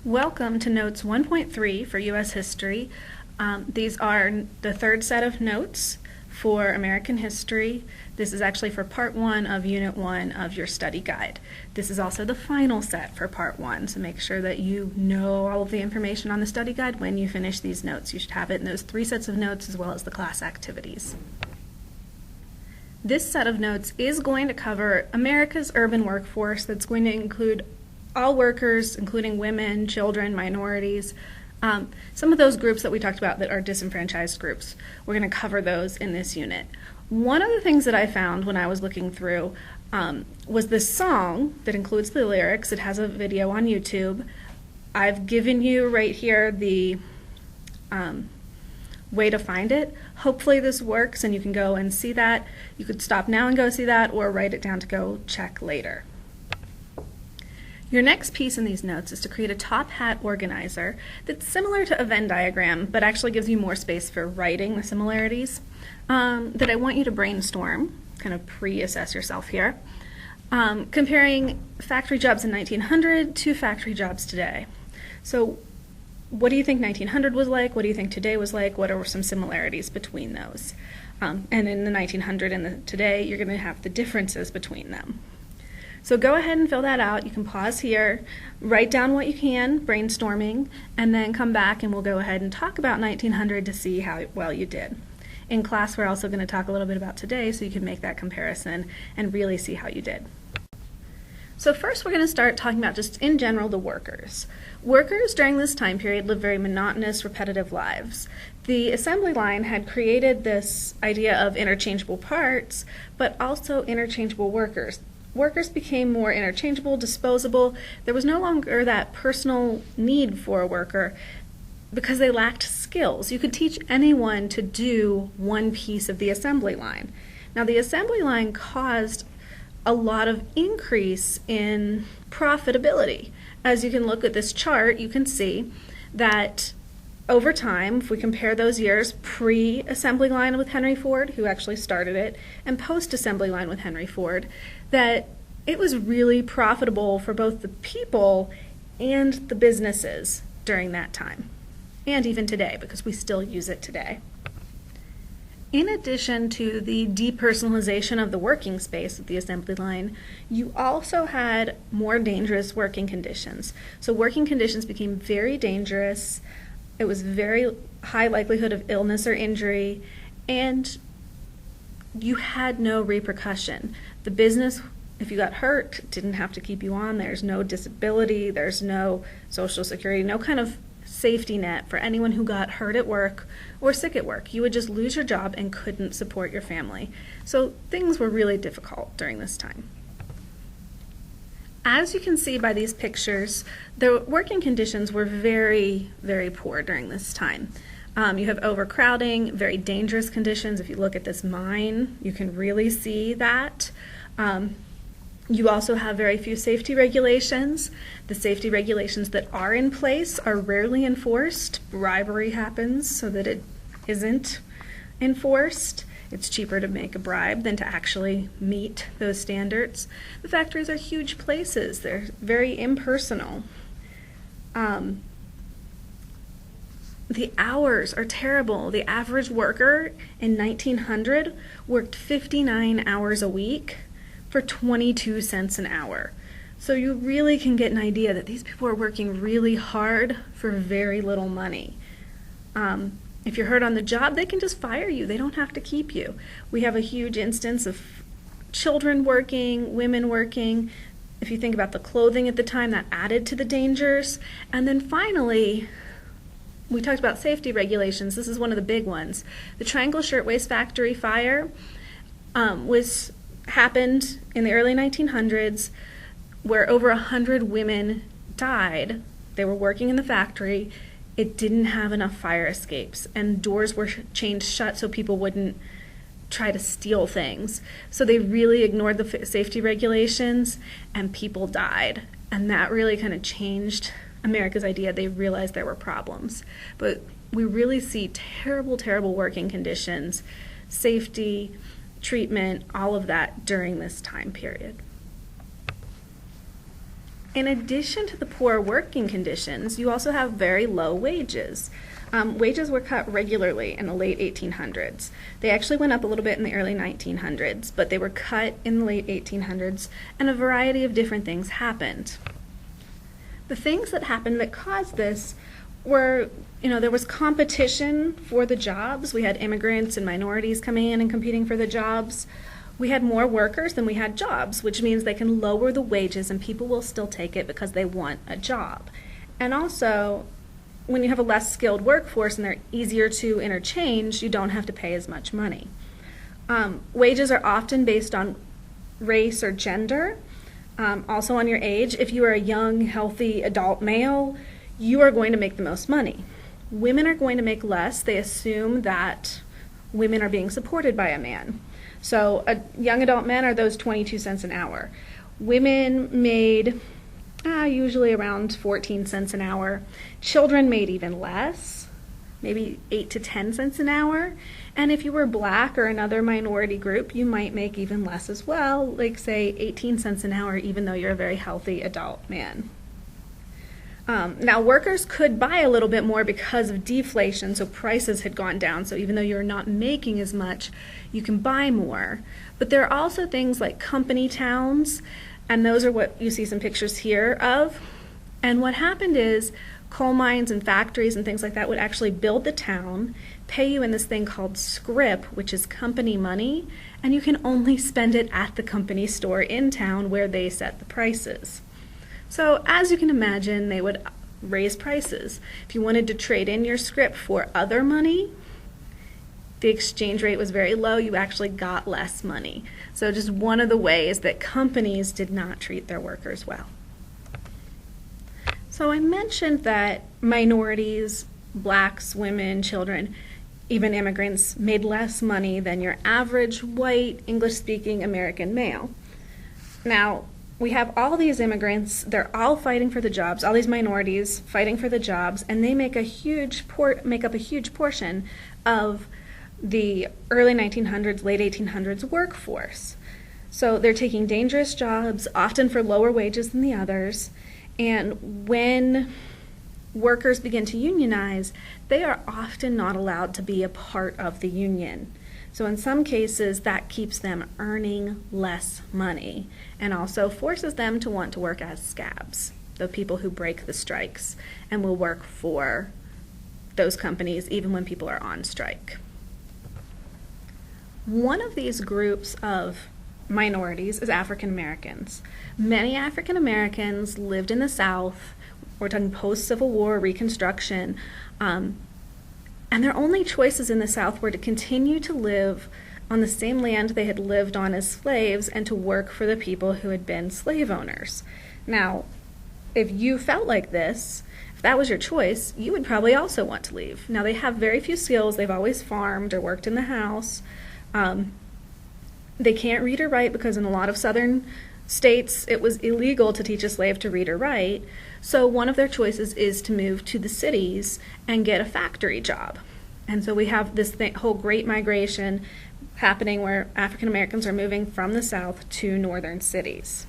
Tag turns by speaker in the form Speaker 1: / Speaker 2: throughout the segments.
Speaker 1: Welcome to Notes 1.3 for U.S. History. These are the third set of notes for American history. This is actually for Part 1 of Unit 1 of your study guide. This is also the final set for Part 1, so make sure that you know all of the information on the study guide when you finish these notes. You should have it in those 3 sets of notes as well as the class activities. This set of notes is going to cover America's urban workforce. That's going to include all workers, including women, children, minorities, some of those groups that we talked about that are disenfranchised groups. We're going to cover those in this unit. One of the things that I found when I was looking through was this song that includes the lyrics. It has a video on YouTube. I've given you right here the way to find it. Hopefully this works and you can go and see that. You could stop now and go see that, or write it down to go check later. Your next piece in these notes is to create a top hat organizer that's similar to a Venn diagram, but actually gives you more space for writing the similarities, that I want you to brainstorm, kind of pre-assess yourself here, comparing factory jobs in 1900 to factory jobs today. So what do you think 1900 was like? What do you think today was like? What are some similarities between those? And in the 1900 and the today, you're going to have the differences between them. So go ahead and fill that out. You can pause here, write down what you can, brainstorming, and then come back and we'll go ahead and talk about 1900 to see how well you did. In class, we're also going to talk a little bit about today so you can make that comparison and really see how you did. So first we're going to start talking about just in general the workers. Workers during this time period lived very monotonous, repetitive lives. The assembly line had created this idea of interchangeable parts, but also interchangeable workers. Workers became more interchangeable, disposable. There was no longer that personal need for a worker because they lacked skills. You could teach anyone to do one piece of the assembly line. Now the assembly line caused a lot of increase in profitability. As you can look at this chart, you can see that over time, if we compare those years, pre-assembly line with Henry Ford, who actually started it, and post-assembly line with Henry Ford, that it was really profitable for both the people and the businesses during that time, and even today, because we still use it today. In addition to the depersonalization of the working space of the assembly line, you also had more dangerous working conditions. So working conditions became very dangerous. It was very high likelihood of illness or injury, and you had no repercussion. The business, if you got hurt, didn't have to keep you on. There's no disability, there's no Social Security, no kind of safety net for anyone who got hurt at work or sick at work. You would just lose your job and couldn't support your family. So things were really difficult during this time. As you can see by these pictures, the working conditions were very, very poor during this time. You have overcrowding, very dangerous conditions. If you look at this mine, you can really see that. You also have very few safety regulations. The safety regulations that are in place are rarely enforced. Bribery happens so that it isn't enforced. It's cheaper to make a bribe than to actually meet those standards. The factories are huge places. They're very impersonal. The hours are terrible. The average worker in 1900 worked 59 hours a week for 22 cents an hour. So you really can get an idea that these people are working really hard for very little money. If you're hurt on the job, they can just fire you. They don't have to keep you. We have a huge instance of children working, women working. If you think about the clothing at the time, that added to the dangers. And then finally, we talked about safety regulations. This is one of the big ones. The Triangle Shirtwaist Factory fire happened in the early 1900s, where over 100 women died. They were working in the factory. It didn't have enough fire escapes, and doors were chained shut so people wouldn't try to steal things. So they really ignored the safety regulations, and people died. And that really kind of changed America's idea. They realized there were problems. But we really see terrible, terrible working conditions, safety, treatment, all of that during this time period. In addition to the poor working conditions, you also have very low wages. Wages were cut regularly in the late 1800s. They actually went up a little bit in the early 1900s, but they were cut in the late 1800s, and a variety of different things happened. The things that happened that caused this were, there was competition for the jobs. We had immigrants and minorities coming in and competing for the jobs. We had more workers than we had jobs, which means they can lower the wages and people will still take it because they want a job. And also, when you have a less skilled workforce and they're easier to interchange, you don't have to pay as much money. Wages are often based on race or gender, also on your age. If you are a young, healthy adult male, you are going to make the most money. Women are going to make less. They assume that women are being supported by a man. So young adult men are those 22 cents an hour. Women made usually around 14 cents an hour. Children made even less, maybe 8 to 10 cents an hour. And if you were black or another minority group, you might make even less as well, like say 18 cents an hour, even though you're a very healthy adult man. Now, workers could buy a little bit more because of deflation, so prices had gone down. So even though you're not making as much, you can buy more. But there are also things like company towns, and those are what you see some pictures here of. And what happened is coal mines and factories and things like that would actually build the town, pay you in this thing called scrip, which is company money, and you can only spend it at the company store in town where they set the prices. So as you can imagine, they would raise prices. If you wanted to trade in your scrip for other money, the exchange rate was very low. You actually got less money. So just one of the ways that companies did not treat their workers well. So I mentioned that minorities, blacks, women, children, even immigrants made less money than your average white English-speaking American male. Now, we have all these immigrants, they're all fighting for the jobs, all these minorities fighting for the jobs, and they make up a huge portion of the early 1900s, late 1800s workforce. So they're taking dangerous jobs, often for lower wages than the others, and when workers begin to unionize, they are often not allowed to be a part of the union. So in some cases, that keeps them earning less money and also forces them to want to work as scabs, the people who break the strikes and will work for those companies even when people are on strike. One of these groups of minorities is African Americans. Many African Americans lived in the South. We're talking post-Civil War, Reconstruction, and their only choices in the South were to continue to live on the same land they had lived on as slaves and to work for the people who had been slave owners. Now, if you felt like this, if that was your choice, you would probably also want to leave. Now, they have very few skills. They've always farmed or worked in the house. They can't read or write because in a lot of southern states it was illegal to teach a slave to read or write. So one of their choices is to move to the cities and get a factory job. And so we have this whole great migration happening where African Americans are moving from the South to northern cities.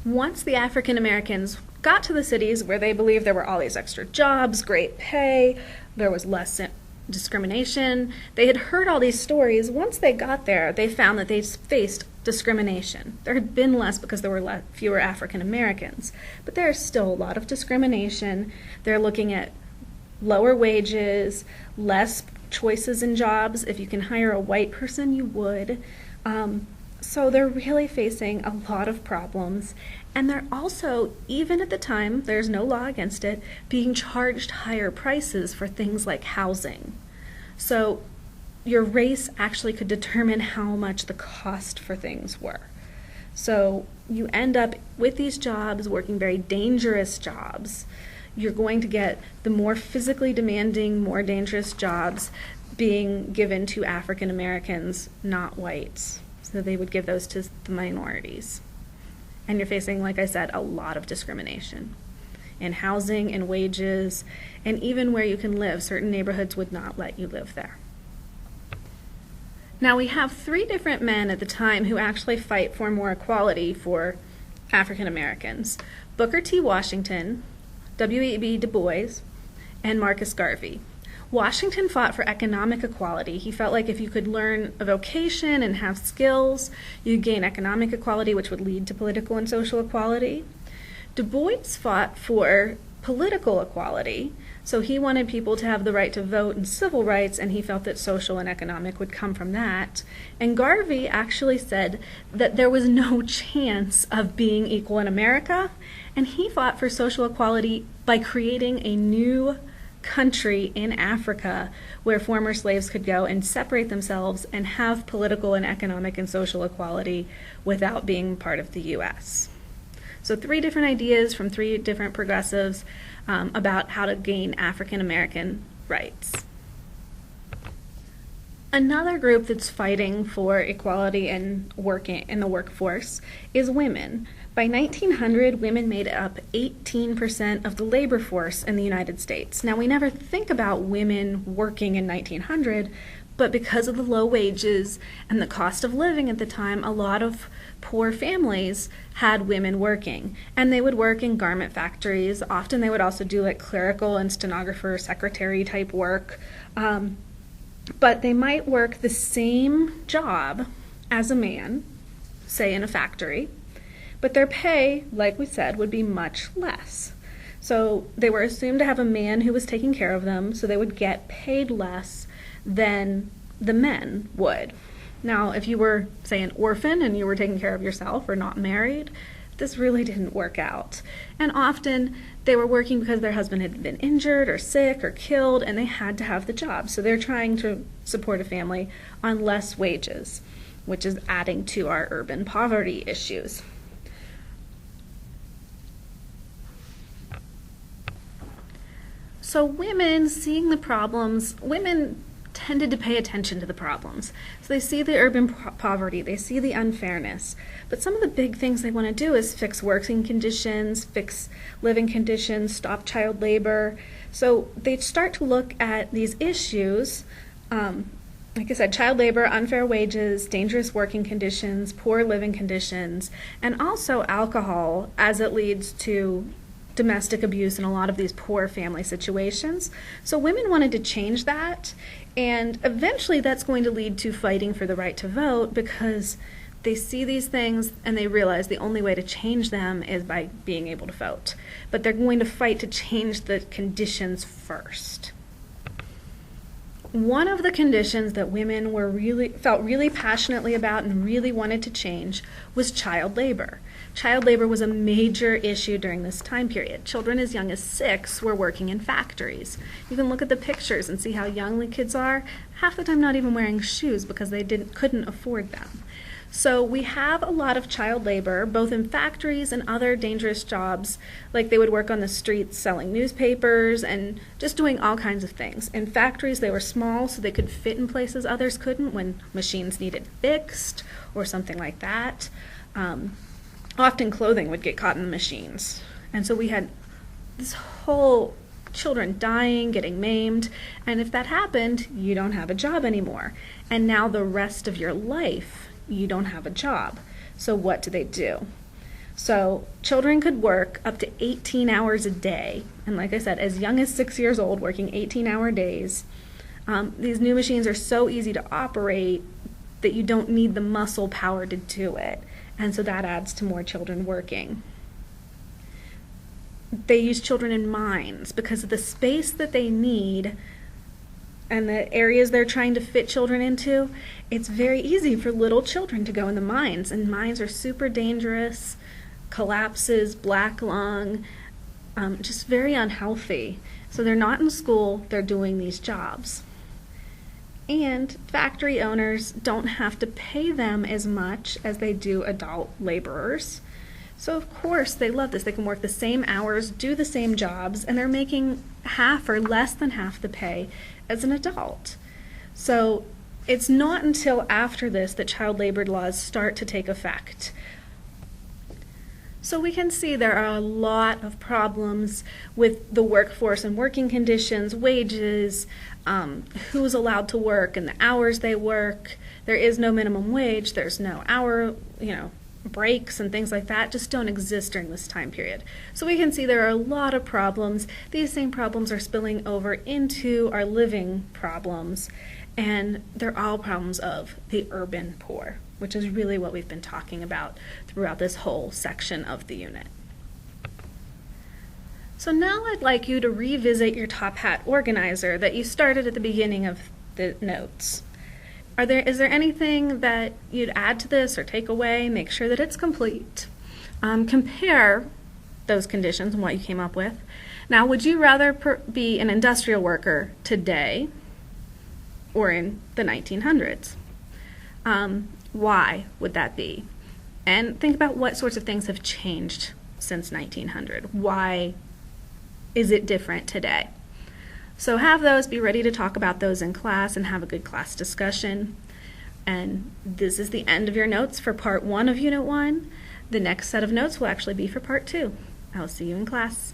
Speaker 1: Once the African Americans got to the cities where they believed there were all these extra jobs, great pay, there was less discrimination, they had heard all these stories. Once they got there, they found that they faced discrimination. There had been less because there were fewer African Americans, but there is still a lot of discrimination. They're looking at lower wages, less choices in jobs. If you can hire a white person, you would. So they're really facing a lot of problems. And they're also, even at the time, there's no law against it, being charged higher prices for things like housing. So your race actually could determine how much the cost for things were. So you end up with these jobs, working very dangerous jobs. You're going to get the more physically demanding, more dangerous jobs being given to African Americans, not whites. So they would give those to the minorities. And you're facing, like I said, a lot of discrimination in housing and wages, and even where you can live. Certain neighborhoods would not let you live there. Now we have 3 different men at the time who actually fight for more equality for African Americans: Booker T. Washington, W.E.B. Du Bois, and Marcus Garvey. Washington fought for economic equality. He felt like if you could learn a vocation and have skills, you'd gain economic equality, which would lead to political and social equality. Du Bois fought for political equality. So he wanted people to have the right to vote and civil rights, and he felt that social and economic would come from that. And Garvey actually said that there was no chance of being equal in America, and he fought for social equality by creating a new country in Africa where former slaves could go and separate themselves and have political and economic and social equality without being part of the U.S. So 3 different ideas from 3 different progressives about how to gain African American rights. Another group that's fighting for equality and working in the workforce is women. By 1900, women made up 18% of the labor force in the United States. Now, we never think about women working in 1900, but because of the low wages and the cost of living at the time, a lot of poor families had women working. And they would work in garment factories. Often they would also do like clerical and stenographer, secretary type work. But they might work the same job as a man, say in a factory, but their pay, like we said, would be much less. So they were assumed to have a man who was taking care of them, so they would get paid less than the men would. Now, if you were, say, an orphan and you were taking care of yourself or not married, this really didn't work out. And often they were working because their husband had been injured or sick or killed, and they had to have the job. So they're trying to support a family on less wages, which is adding to our urban poverty issues. So women, seeing the problems, women tended to pay attention to the problems. So they see the urban poverty, they see the unfairness. But some of the big things they want to do is fix working conditions, fix living conditions, stop child labor. So they start to look at these issues, like I said, child labor, unfair wages, dangerous working conditions, poor living conditions, and also alcohol, as it leads to domestic abuse in a lot of these poor family situations. So women wanted to change that, and eventually that's going to lead to fighting for the right to vote, because they see these things and they realize the only way to change them is by being able to vote. But they're going to fight to change the conditions first. One of the conditions that women felt really passionately about and really wanted to change was child labor. Child labor was a major issue during this time period. Children as young as 6 were working in factories. You can look at the pictures and see how young the kids are, half the time not even wearing shoes because they couldn't afford them. So we have a lot of child labor, both in factories and other dangerous jobs, like they would work on the streets selling newspapers and just doing all kinds of things. In factories, they were small, so they could fit in places others couldn't when machines needed fixed or something like that. Often clothing would get caught in the machines. And so we had this whole children dying, getting maimed, and if that happened, you don't have a job anymore. And now the rest of your life, you don't have a job. So what do? So children could work up to 18 hours a day. And like I said, as young as 6 years old, working 18-hour days. These new machines are so easy to operate that you don't need the muscle power to do it. And so that adds to more children working. They use children in mines because of the space that they need and the areas they're trying to fit children into. It's very easy for little children to go in the mines, and mines are super dangerous, collapses, black lung, just very unhealthy. So they're not in school, they're doing these jobs. And factory owners don't have to pay them as much as they do adult laborers. So of course they love this. They can work the same hours, do the same jobs, and they're making half or less than half the pay as an adult. So it's not until after this that child labor laws start to take effect. So we can see there are a lot of problems with the workforce and working conditions, wages, who's allowed to work and the hours they work. There is no minimum wage, there's no breaks and things like that just don't exist during this time period. So we can see there are a lot of problems. These same problems are spilling over into our living problems, and they're all problems of the urban poor, which is really what we've been talking about throughout this whole section of the unit. So now I'd like you to revisit your top hat organizer that you started at the beginning of the notes. Is there anything that you'd add to this or take away? Make sure that it's complete. Compare those conditions and what you came up with. Now, would you rather be an industrial worker today or in the 1900s? Why would that be? And think about what sorts of things have changed since 1900. Why is it different today? So have those, be ready to talk about those in class and have a good class discussion. And this is the end of your notes for part 1 of Unit 1. The next set of notes will actually be for part 2. I'll see you in class.